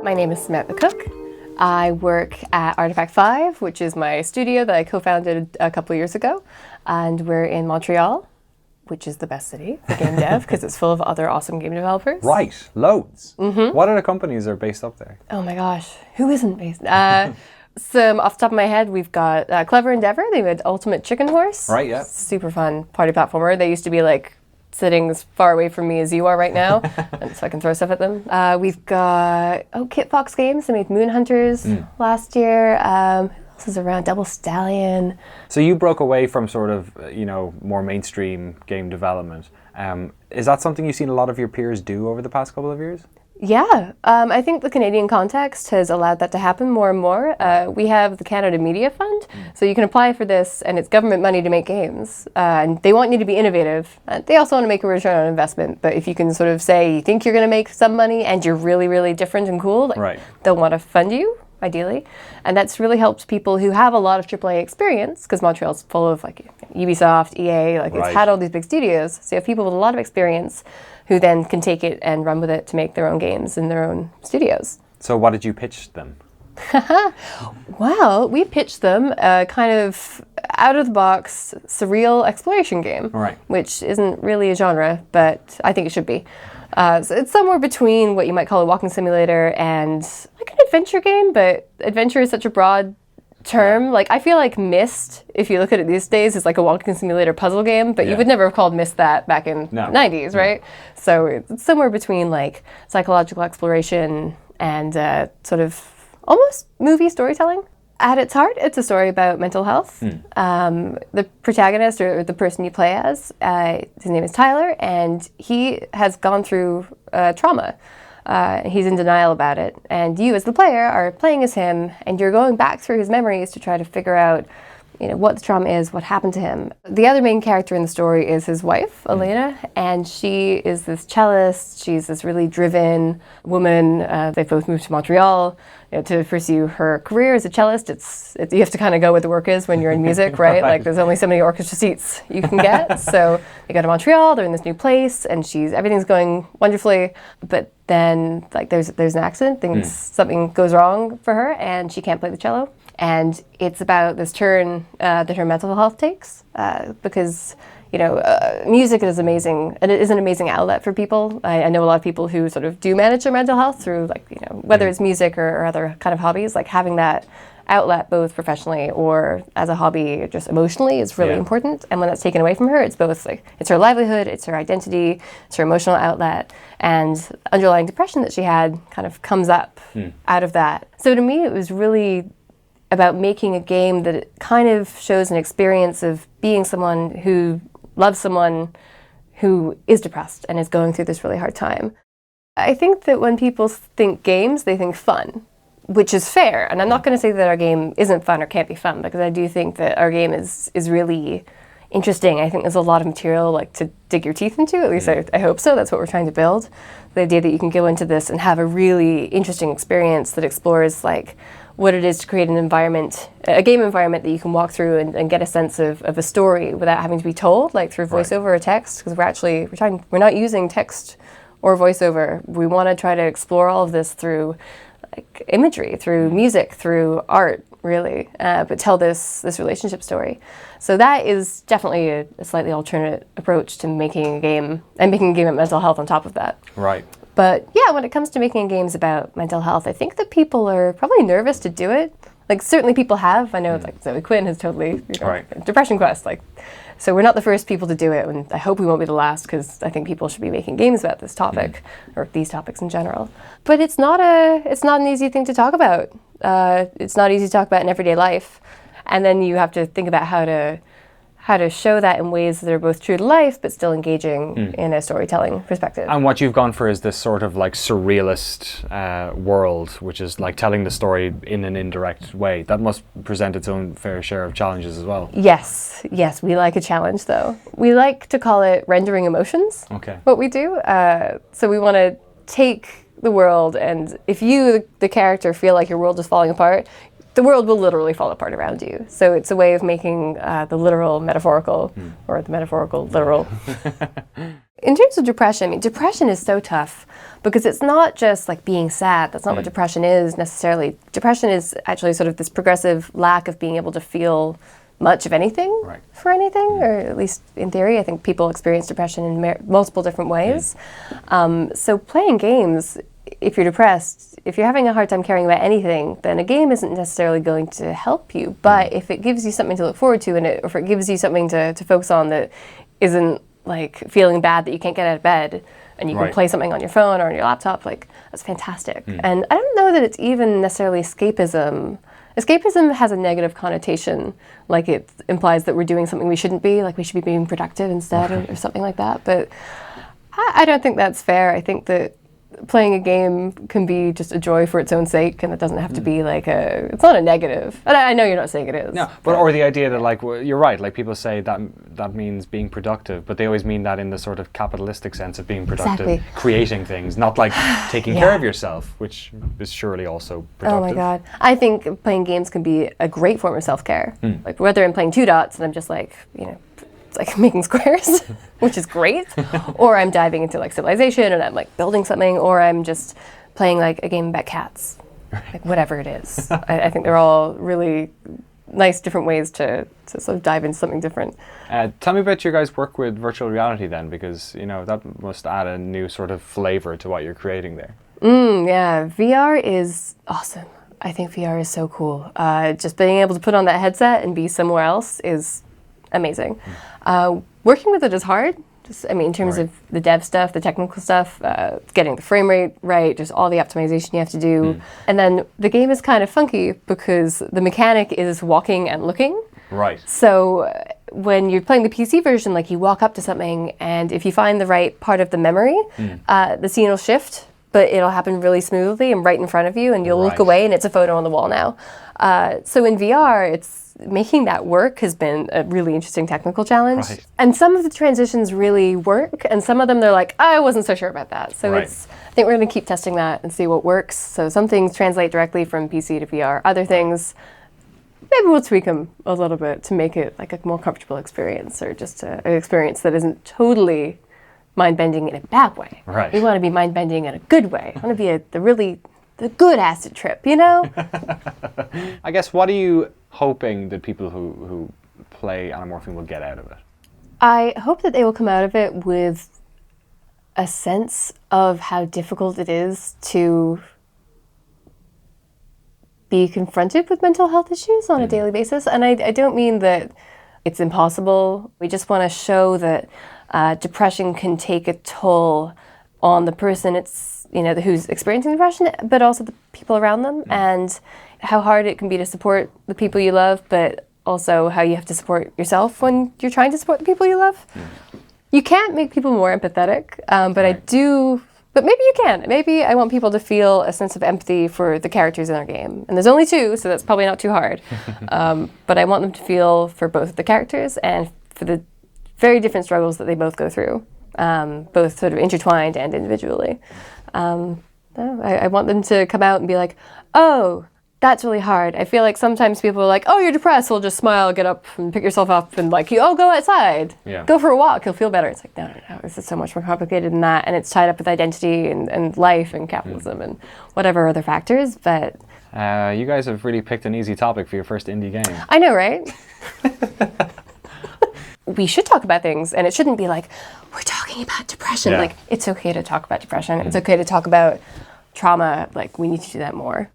My name is Samantha Cook. I work at Artifact 5, which is my studio that I co-founded a couple years ago. And we're in Montreal, which is the best city for game dev because it's full of other awesome game developers. Right, loads. Mm-hmm. What other companies are based up there? Oh my gosh, who isn't based? Some off the top of my head, we've got Clever Endeavor. They made Ultimate Chicken Horse. Right, yeah. Super fun party platformer. They used to be like sitting as far away from me as you are right now, and so I can throw stuff at them. We've got Kit Fox Games. They made Moon Hunters last year. Who else is around? Double Stallion. So you broke away from sort of, more mainstream game development. Is that something you've seen a lot of your peers do over the past couple of years? Yeah, I think the Canadian context has allowed that to happen more and more. We have the Canada Media Fund, so you can apply for this, and it's government money to make games. And they want you to be innovative. They also want to make a return on investment, but if you can sort of say you think you're going to make some money and you're really, really different and cool, right, they'll want to fund you, ideally. And that's really helped people who have a lot of AAA experience, because Montreal's full of like Ubisoft, EA, right. It's had all these big studios. So you have people with a lot of experience who then can take it and run with it to make their own games in their own studios. So what did you pitch them? Well, we pitched them a kind of out-of-the-box surreal exploration game, right, which isn't really a genre, but I think it should be. So it's somewhere between what you might call a walking simulator and like an adventure game, but adventure is such a broad term. Like, I feel like Myst, if you look at it these days, is like a walking simulator puzzle game, but you would never have called Myst that back in the 90s, right? So it's somewhere between like psychological exploration and sort of almost movie storytelling. At its heart, it's a story about mental health. The protagonist, or the person you play as, his name is Tyler, and he has gone through trauma. He's in denial about it, and you as the player are playing as him, and you're going back through his memories to try to figure out what the trauma is, what happened to him. The other main character in the story is his wife, Elena, and she is this cellist. She's this really driven woman. They both moved to Montreal to pursue her career as a cellist. You have to kind of go where the work is when you're in music, right? Like, there's only so many orchestra seats you can get. So they go to Montreal, they're in this new place, and everything's going wonderfully, but then like there's an accident, something goes wrong for her, and she can't play the cello. And it's about this turn that her mental health takes, because music is amazing, and it is an amazing outlet for people. I know a lot of people who sort of do manage their mental health through whether it's music or other kind of hobbies. Like, having that outlet both professionally or as a hobby, just emotionally, is really important. And when that's taken away from her, it's both like it's her livelihood, it's her identity, it's her emotional outlet, and underlying depression that she had kind of comes up out of that. So to me, it was really about making a game that it kind of shows an experience of being someone who loves someone who is depressed and is going through this really hard time. I think that when people think games, they think fun, which is fair. And I'm not going to say that our game isn't fun or can't be fun, because I do think that our game is really interesting. I think there's a lot of material to dig your teeth into, at least I hope so. That's what we're trying to build. The idea that you can go into this and have a really interesting experience that explores what it is to create an environment, a game environment that you can walk through and get a sense of a story without having to be told, like through voiceover or text, because we're not using text or voiceover. We want to try to explore all of this through imagery, through music, through art, really, but tell this relationship story. So that is definitely a slightly alternate approach to making a game, and making a game about mental health on top of that. Right. But yeah, when it comes to making games about mental health, I think that people are probably nervous to do it. Certainly people have. I know Zoe Quinn has totally, Depression Quest. So we're not the first people to do it, and I hope we won't be the last, because I think people should be making games about this topic, or these topics in general. But it's not an easy thing to talk about. It's not easy to talk about in everyday life, and then you have to think about how to show that in ways that are both true to life but still engaging in a storytelling perspective. And what you've gone for is this sort of surrealist world, which is telling the story in an indirect way. That must present its own fair share of challenges as well. Yes, we like a challenge though. We like to call it rendering emotions, what we do. So we want to take the world, and if you, the character, feel like your world is falling apart, the world will literally fall apart around you. So it's a way of making the literal metaphorical, or the metaphorical literal. In terms of depression, I mean, depression is so tough because it's not just like being sad. That's not what depression is necessarily. Depression is actually sort of this progressive lack of being able to feel much of anything for anything, or at least in theory. I think people experience depression in multiple different ways. So playing games, if you're depressed, if you're having a hard time caring about anything, then a game isn't necessarily going to help you. But if it gives you something to look forward to, and or if it gives you something to focus on that isn't like feeling bad that you can't get out of bed, and you can play something on your phone or on your laptop, like, that's fantastic. And I don't know that it's even necessarily escapism. Escapism has a negative connotation, like it implies that we're doing something we shouldn't be, like we should be being productive instead, or something like that. But I don't think that's fair. I think that playing a game can be just a joy for its own sake, and it doesn't have to be like it's not a negative. And I know you're not saying it is. No, but or the idea that like, you're right, like people say that means being productive, but they always mean that in the sort of capitalistic sense of being productive, creating things, not like taking care of yourself, which is surely also productive. Oh my God. I think playing games can be a great form of self-care. Like whether I'm playing 2 dots and I'm just like, it's like making squares, which is great, or I'm diving into like Civilization and I'm like building something, or I'm just playing like a game about cats, like whatever it is. I think they're all really nice different ways to sort of dive into something different. Tell me about your guys' work with virtual reality then, because that must add a new sort of flavor to what you're creating there. Yeah, VR is awesome. I think VR is so cool. Just being able to put on that headset and be somewhere else is amazing. Working with it is hard. In terms of the dev stuff, the technical stuff, getting the frame rate right, just all the optimization you have to do. And then the game is kind of funky because the mechanic is walking and looking. Right. So when you're playing the PC version, like you walk up to something, and if you find the right part of the memory, the scene will shift, but it'll happen really smoothly and right in front of you, and you'll look away and it's a photo on the wall now. So in VR, making that work has been a really interesting technical challenge. Right. And some of the transitions really work, and some of them they're like, I wasn't so sure about that. So I think we're going to keep testing that and see what works. So some things translate directly from PC to VR. Other things, maybe we'll tweak them a little bit to make it like a more comfortable experience, or just an experience that isn't totally mind-bending in a bad way. Right. We want to be mind-bending in a good way. I want to be the good acid trip, I guess, what are you hoping that people who play Anamorphine will get out of it? I hope that they will come out of it with a sense of how difficult it is to be confronted with mental health issues on a daily basis. And I don't mean that it's impossible. We just want to show that depression can take a toll on the person who's experiencing depression, but also the people around them, and how hard it can be to support the people you love, but also how you have to support yourself when you're trying to support the people you love. You can't make people more empathetic, but maybe you can. Maybe I want people to feel a sense of empathy for the characters in our game. And there's only 2, so that's probably not too hard. But I want them to feel for both the characters and for the very different struggles that they both go through, both sort of intertwined and individually. I want them to come out and be like, oh, that's really hard. I feel like sometimes people are like, oh, you're depressed. Well, just smile, get up and pick yourself up and like, go outside. Go for a walk. You'll feel better. It's like, no. This is so much more complicated than that. And it's tied up with identity and life and capitalism and whatever other factors. But you guys have really picked an easy topic for your first indie game. I know, right? We should talk about things, and it shouldn't be like, we're talking about depression. Like, it's okay to talk about depression. It's okay to talk about trauma. Like, we need to do that more.